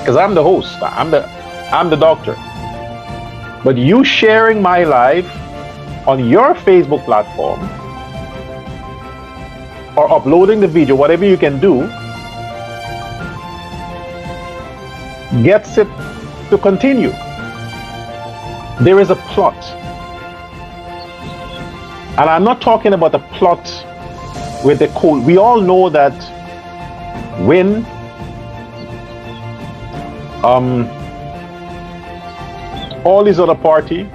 because I'm the host, I'm the doctor. But you sharing my life on your Facebook platform or uploading the video, whatever you can do, gets it to continue. There is a plot. And I'm not talking about a plot with the code. We all know that when all these other party,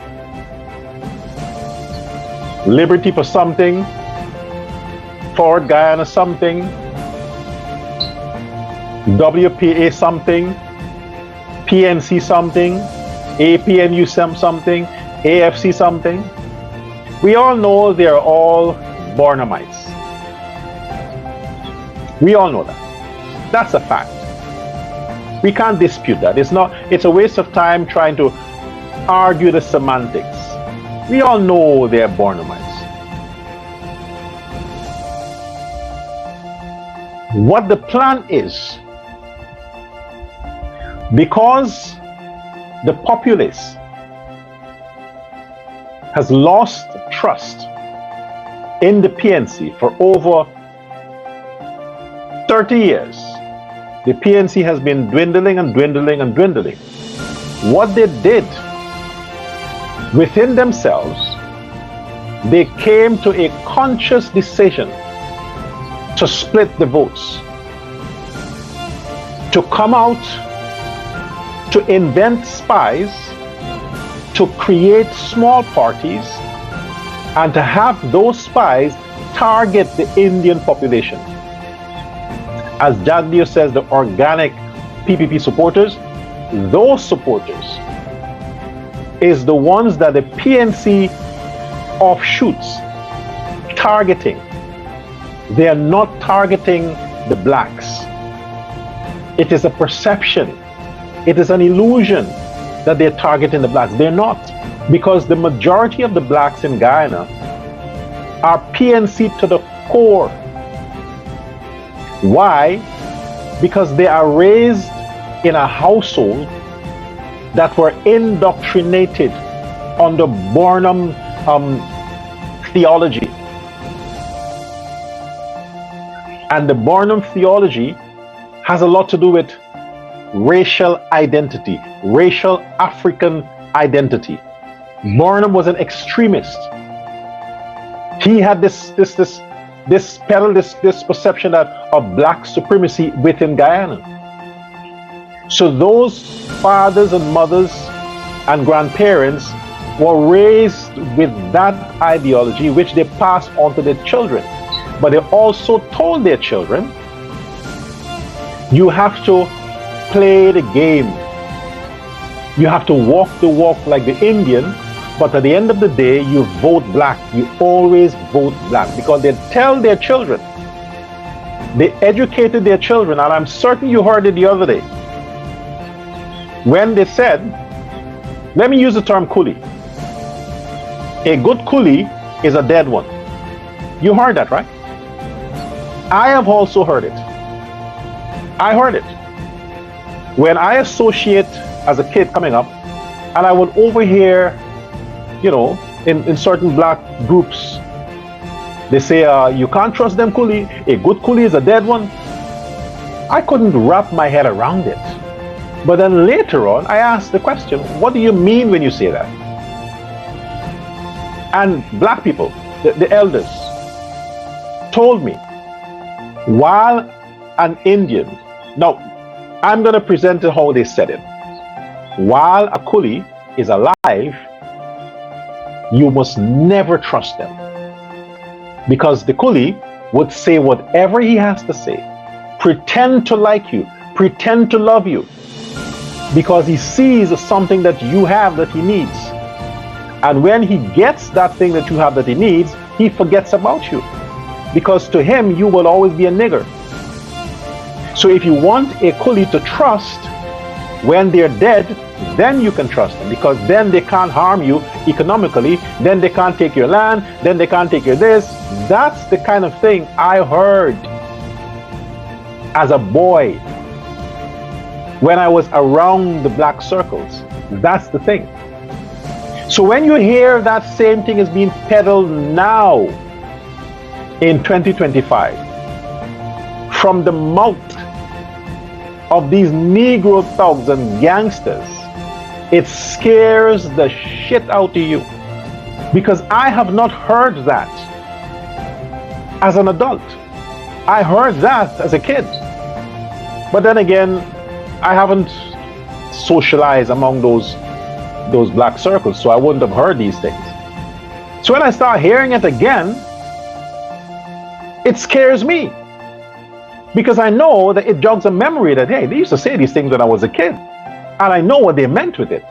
Liberty for something, Forward Guyana something, WPA something, PNC something, APNU something, AFC something. We all know they're all Bornamites. We all know that. That's a fact. We can't dispute that. It's a waste of time trying to argue the semantics. We all know they're Bornamites. What the plan is, because the populace has lost trust in the PNC for over 30 years. The PNC has been dwindling and dwindling and dwindling. What they did within themselves, they came to a conscious decision to split the votes, to come out, to invent spies, to create small parties, and to have those spies target the Indian population. As Jagdio says, the organic PPP supporters, those supporters is the ones that the PNC offshoots targeting. They are not targeting the blacks. It is a perception. It is an illusion that they're targeting the blacks. They're not, because the majority of the blacks in Guyana are PNC to the core. Why? Because they are raised in a household that were indoctrinated under Barnum theology. And the Barnum theology has a lot to do with racial identity, racial African identity. Barnum was an extremist. He had this perception of black supremacy within Guyana. So those fathers and mothers and grandparents were raised with that ideology, which they passed on to their children. But they also told their children, you have to play the game. You have to walk the walk like the Indian, but at the end of the day, you vote black. You always vote black, because they tell their children, they educated their children, and I'm certain you heard it the other day, when they said, let me use the term coolie. A good coolie is a dead one. You heard that, right? I have also heard it. I heard it. When I associate as a kid coming up, and I would overhear, in certain black groups, they say, you can't trust them coolie. A good coolie is a dead one. I couldn't wrap my head around it. But then later on, I asked the question, what do you mean when you say that? And black people, the elders, told me, while an Indian, now I'm going to present it how they said it. While a coolie is alive, you must never trust them. Because the coolie would say whatever he has to say, pretend to like you, pretend to love you, because he sees something that you have that he needs. And when he gets that thing that you have that he needs, he forgets about you. Because to him, you will always be a nigger. So if you want a coolie to trust, when they're dead, then you can trust them, because then they can't harm you economically, then they can't take your land, then they can't take your this. That's the kind of thing I heard as a boy. when I was around the black circles. That's the thing. So when you hear that same thing is being peddled now in 2025 from the mouth of these Negro thugs and gangsters, it scares the shit out of you, because I have not heard that as an adult. I heard that as a kid. But then again, I haven't socialized among those black circles, so I wouldn't have heard these things. So when I start hearing it again, it scares me, because I know that it jogs a memory that, hey, they used to say these things when I was a kid, and I know what they meant with it.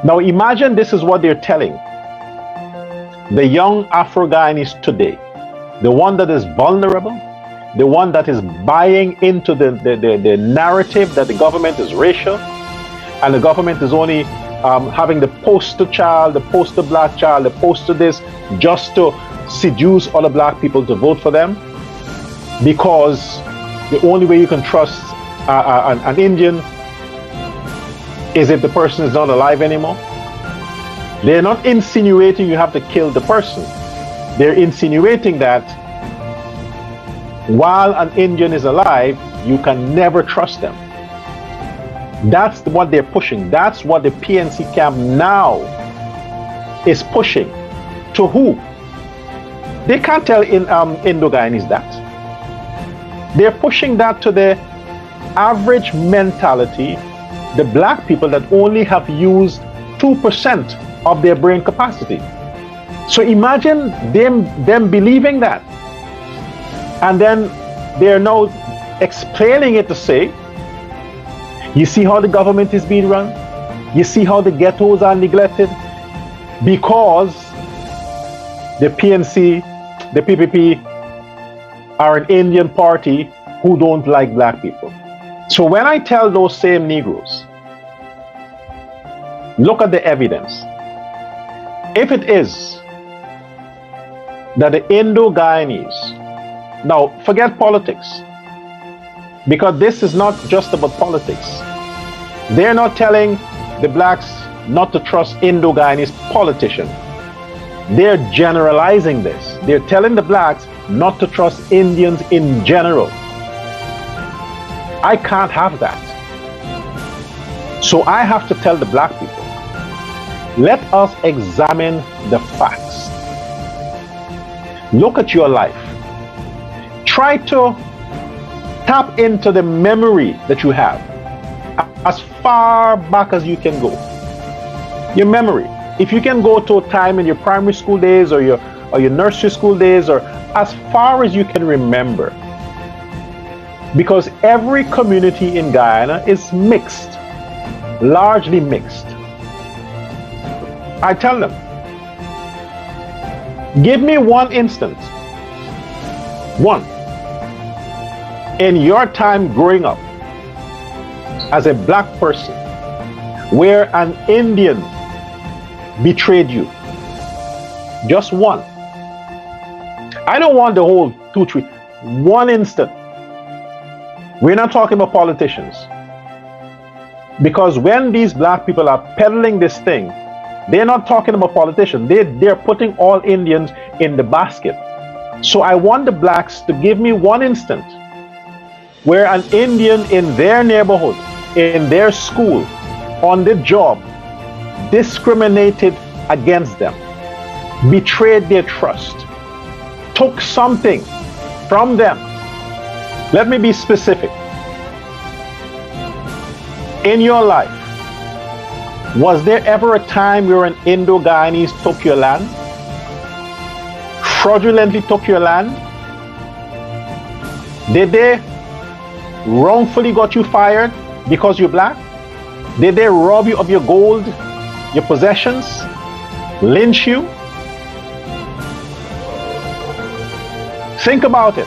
Now imagine this is what they're telling the young Afro-Guyanese today, the one that is vulnerable, the one that is buying into the narrative that the government is racial, and the government is only having the poster child, the poster black child, the poster this, just to seduce other black people to vote for them, because the only way you can trust an Indian is if the person is not alive anymore. They're not insinuating you have to kill the person. They're insinuating that while an Indian is alive, you can never trust them. That's what they're pushing. That's what the PNC camp now is pushing. To who? They can't tell Indo-Guyanese that. They're pushing that to the average mentality, the black people that only have used 2% of their brain capacity. So imagine them believing that. And then they're now explaining it to say, you see how the government is being run? You see how the ghettos are neglected? Because the PNC, the PPP are an Indian party who don't like black people. So when I tell those same Negroes, look at the evidence. If it is that the Indo-Guyanese, now forget politics, because this is not just about politics. They're not telling the blacks not to trust Indo-Guyanese politicians. They're generalizing this. They're telling the blacks not to trust Indians in general. I can't have that. So I have to tell the black people, let us examine the facts. Look at your life. Try to tap into the memory that you have as far back as you can go. Your memory. If you can go to a time in your primary school days or your nursery school days, or as far as you can remember. Because every community in Guyana is mixed, largely mixed. I tell them, give me one instance, one, in your time growing up as a black person where an Indian betrayed you. Just one. I don't want the whole 2, 3. One instant. We're not talking about politicians. Because when these black people are peddling this thing, they're not talking about politicians. They're putting all Indians in the basket. So I want the blacks to give me one instant where an Indian in their neighborhood, in their school, on the job, discriminated against them, betrayed their trust, took something from them. Let me be specific. In your life, was there ever a time where an Indo-Guyanese took your land? Fraudulently took your land? Did they wrongfully got you fired because you're black? Did they rob you of your gold, your possessions, lynch you? Think about it.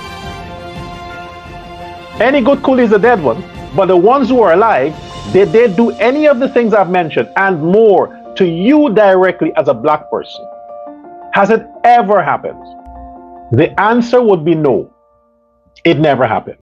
Any good coolie is a dead one, but the ones who are alive, did they do any of the things I've mentioned and more to you directly as a black person? Has it ever happened? The answer would be no. It never happened.